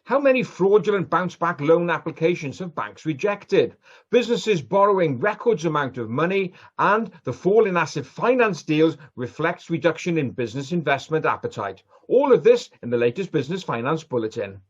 How many fraudulent bounce-back loan applications have banks rejected? Businesses borrowing records amount of money, and the fall in asset finance deals reflects reduction in business investment appetite. All of this in the latest Business Finance Bulletin.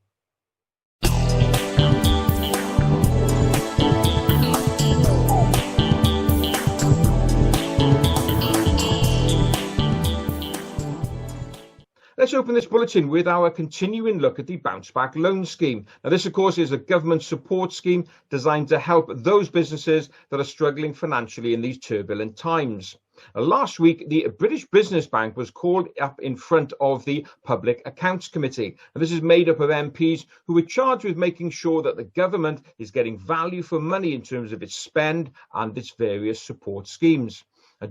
Let's open this bulletin with our continuing look at the Bounce Back Loan Scheme. Now, this, of course, is a government support scheme designed to help those businesses that are struggling financially in these turbulent times. Last week, the British Business Bank was called up in front of the Public Accounts Committee. And this is made up of MPs who are charged with making sure that the government is getting value for money in terms of its spend and its various support schemes.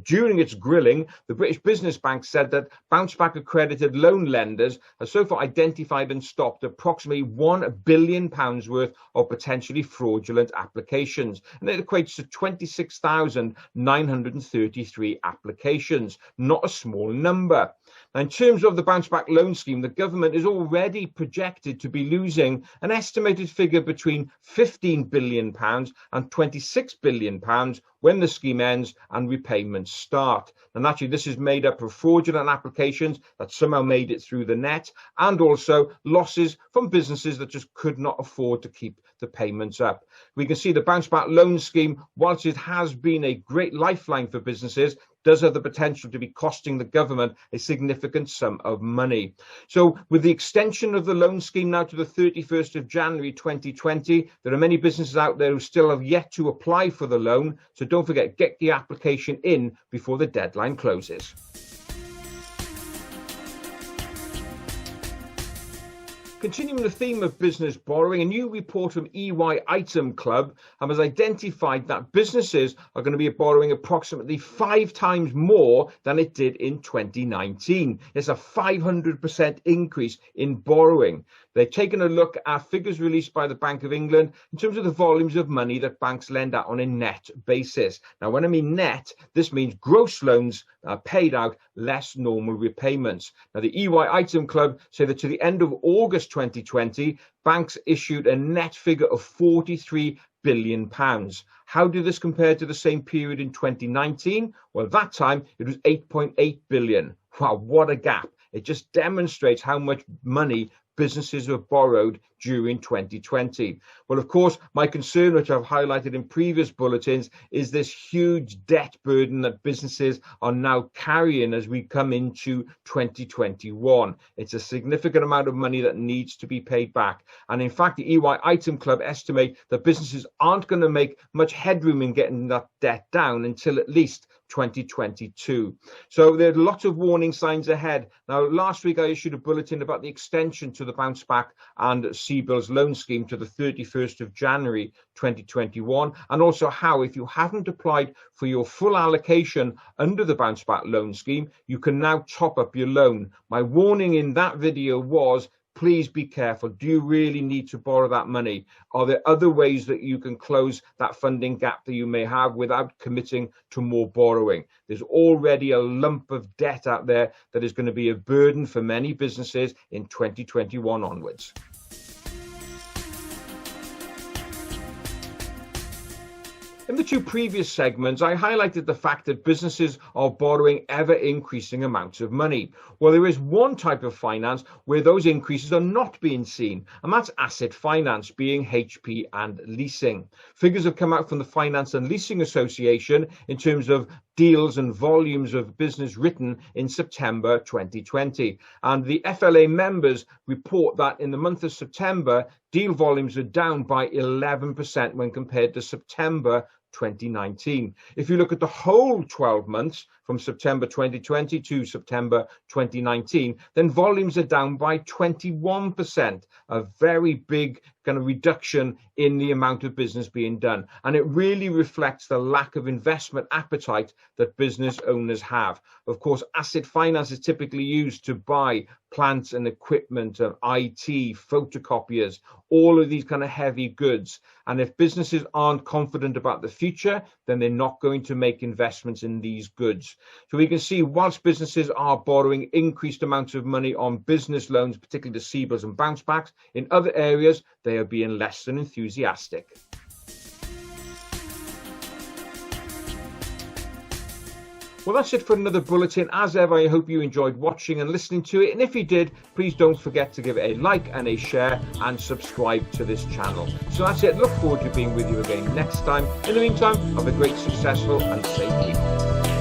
During its grilling, the British Business Bank said that bounce-back accredited loan lenders have so far identified and stopped approximately £1 billion worth of potentially fraudulent applications. And it equates to 26,933 applications, not a small number. Now, in terms of the bounce-back loan scheme, the government is already projected to be losing an estimated figure between £15 billion and £26 billion when the scheme ends and repayments start. And actually, this is made up of fraudulent applications that somehow made it through the net, and also losses from businesses that just could not afford to keep the payments up. We can see the bounce back loan scheme, whilst it has been a great lifeline for businesses, does have the potential to be costing the government a significant sum of money. So with the extension of the loan scheme now to the 31st of January 2020, there are many businesses out there who still have yet to apply for the loan. So don't forget, get the application in before the deadline closes. Continuing the theme of business borrowing, a new report from EY Item Club has identified that businesses are going to be borrowing approximately 5 times more than it did in 2019. It's a 500% increase in borrowing. They've taken a look at figures released by the Bank of England in terms of the volumes of money that banks lend out on a net basis. Now, when I mean net, this means gross loans paid out less normal repayments. Now, the EY Item Club say that to the end of August 2020, banks issued a net figure of £43 billion. How did this compare to the same period in 2019? Well, that time it was 8.8 billion. Wow, what a gap. It just demonstrates how much money businesses have borrowed during 2020. Well, of course, my concern, which I've highlighted in previous bulletins, is this huge debt burden that businesses are now carrying as we come into 2021. It's a significant amount of money that needs to be paid back. And in fact, the EY Item Club estimate that businesses aren't going to make much headroom in getting that debt down until at least 2022. So there are lots of warning signs ahead. Now, last week I issued a bulletin about the extension to the bounce back and CBILS loan scheme to the 31st of January 2021, and also how, if you haven't applied for your full allocation under the bounce back loan scheme, you can now top up your loan. My warning in that video was, please be careful. Do you really need to borrow that money? Are there other ways that you can close that funding gap that you may have without committing to more borrowing? There's already a lump of debt out there that is going to be a burden for many businesses in 2021 onwards. In the 2 previous segments, I highlighted the fact that businesses are borrowing ever increasing amounts of money. Well, there is one type of finance where those increases are not being seen, and that's asset finance, being HP and leasing. Figures have come out from the Finance and Leasing Association in terms of deals and volumes of business written in September 2020. And the FLA members report that in the month of September, deal volumes are down by 11% when compared to September 2019. If you look at the whole 12 months from September 2020 to September 2019, then volumes are down by 21%, a very big kind of reduction in the amount of business being done. And it really reflects the lack of investment appetite that business owners have. Of course, asset finance is typically used to buy plants and equipment, IT, photocopiers, all of these kind of heavy goods. And if businesses aren't confident about the future, then they're not going to make investments in these goods. So we can see whilst businesses are borrowing increased amounts of money on business loans, particularly the CBILS and bounce backs, in other areas, they are being less than enthusiastic. Well, that's it for another bulletin. As ever, I hope you enjoyed watching and listening to it. And if you did, please don't forget to give it a like and a share and subscribe to this channel. So that's it. Look forward to being with you again next time. In the meantime, have a great, successful and safe week.